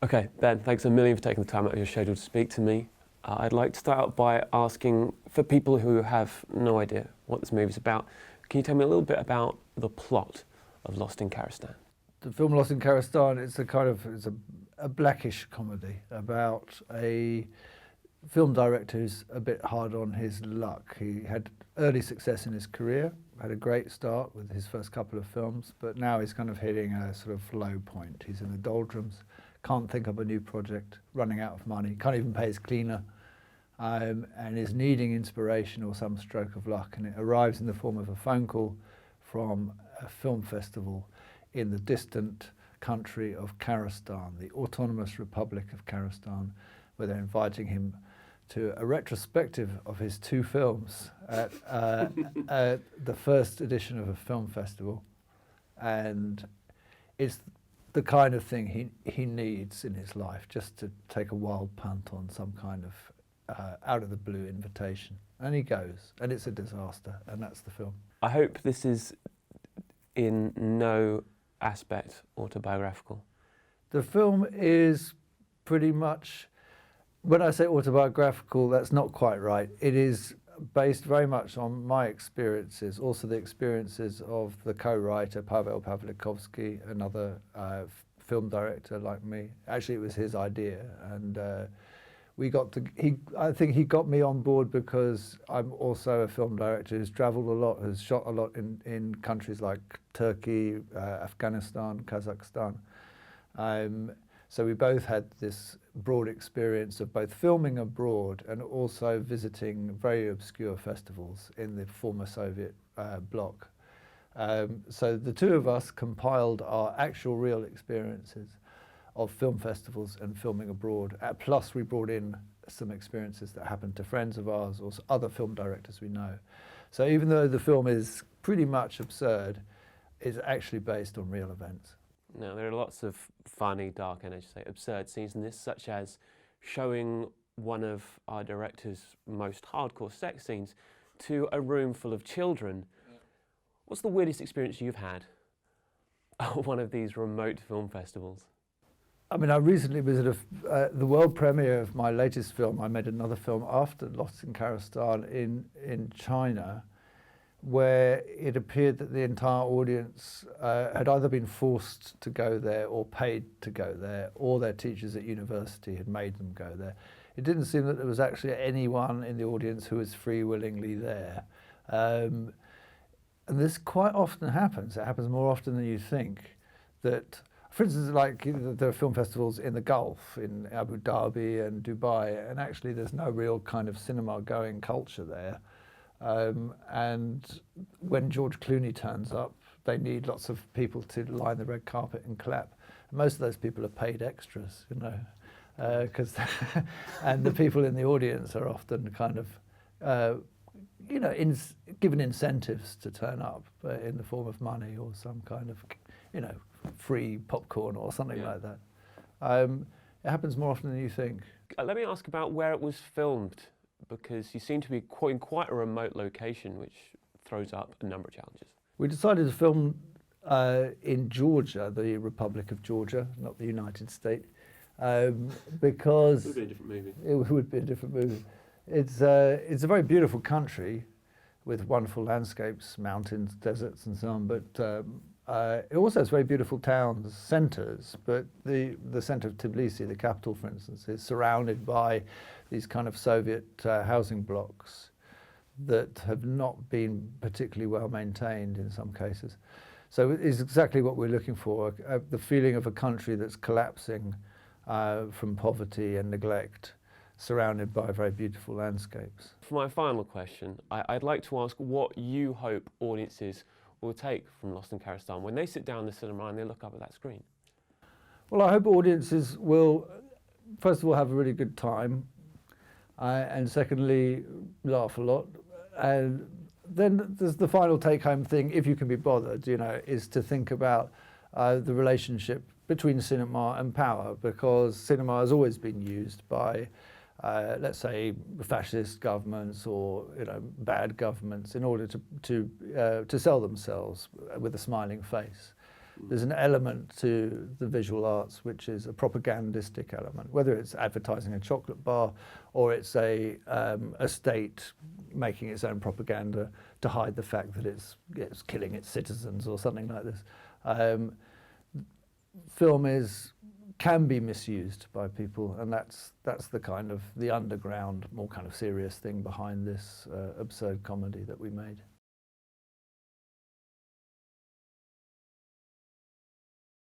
Okay, Ben, thanks a million for taking the time out of your schedule to speak to me. I'd like to start out by asking, for people who have no idea what this movie's about, can you tell me a little bit about the plot of Lost in Karastan? The film Lost in Karastan, it's a blackish comedy about a film director who's a bit hard on his luck. He had early success in his career, had a great start with his first couple of films, but now he's kind of hitting a sort of low point. He's in the doldrums, can't think of a new project, running out of money, can't even pay his cleaner, and is needing inspiration or some stroke of luck, and it arrives in the form of a phone call from a film festival in the distant country of Karastan, the Autonomous Republic of Karastan, where they're inviting him to a retrospective of his two films at the first edition of a film festival. And it's the kind of thing he needs in his life, just to take a wild punt on some kind of out of the blue invitation. And he goes, and it's a disaster, and that's the film. I hope this is in no aspect autobiographical. The film is pretty much, when I say autobiographical, that's not quite right. It is based very much on my experiences, also the experiences of the co-writer Paweł Pawlikowski, another film director like me. Actually, it was his idea, and I think he got me on board because I'm also a film director who's travelled a lot, has shot a lot in countries like Turkey, Afghanistan, Kazakhstan. So we both had this broad experience of both filming abroad and also visiting very obscure festivals in the former Soviet bloc. So the two of us compiled our actual real experiences of film festivals and filming abroad. Plus we brought in some experiences that happened to friends of ours or other film directors we know. So even though the film is pretty much absurd, it's actually based on real events. Now, there are lots of funny, dark, and as you say, absurd scenes in this, such as showing one of our director's most hardcore sex scenes to a room full of children. Yeah. What's the weirdest experience you've had at one of these remote film festivals? I mean, I recently was at the world premiere of my latest film. I made another film after Lost in Karastan in China, where it appeared that the entire audience had either been forced to go there or paid to go there, or their teachers at university had made them go there. It didn't seem that there was actually anyone in the audience who was free willingly there. And this quite often happens. It happens more often than you think. That, for instance, like there are film festivals in the Gulf, in Abu Dhabi and Dubai, and actually there's no real kind of cinema-going culture there. And when George Clooney turns up, they need lots of people to line the red carpet and clap. And most of those people are paid extras, you know, and the people in the audience are often kind of, you know, given incentives to turn up in the form of money or some kind of, you know, free popcorn or something like that. It happens more often than you think. Let me ask about where it was filmed, because you seem to be in quite a remote location, which throws up a number of challenges. We decided to film in Georgia, the Republic of Georgia, not the United States, because... It would be a different movie. It would be a different movie. It's a very beautiful country with wonderful landscapes, mountains, deserts and so on, but it also has very beautiful towns, centres, but the centre of Tbilisi, the capital, for instance, is surrounded by these kind of Soviet housing blocks that have not been particularly well maintained in some cases. So it's exactly what we're looking for, the feeling of a country that's collapsing from poverty and neglect, surrounded by very beautiful landscapes. For my final question, I'd like to ask what you hope audiences will take from Lost in Karastan when they sit down in the cinema and they look up at that screen? Well, I hope audiences will, first of all, have a really good time, and secondly, laugh a lot. And then there's the final take-home thing, if you can be bothered, you know, is to think about the relationship between cinema and power, because cinema has always been used by let's say fascist governments or, you know, bad governments in order to sell themselves with a smiling face. There's an element to the visual arts which is a propagandistic element, whether it's advertising a chocolate bar or it's a state making its own propaganda to hide the fact that it's killing its citizens or something like this. Film can be misused by people, and that's the kind of the underground, more kind of serious thing behind this absurd comedy that we made.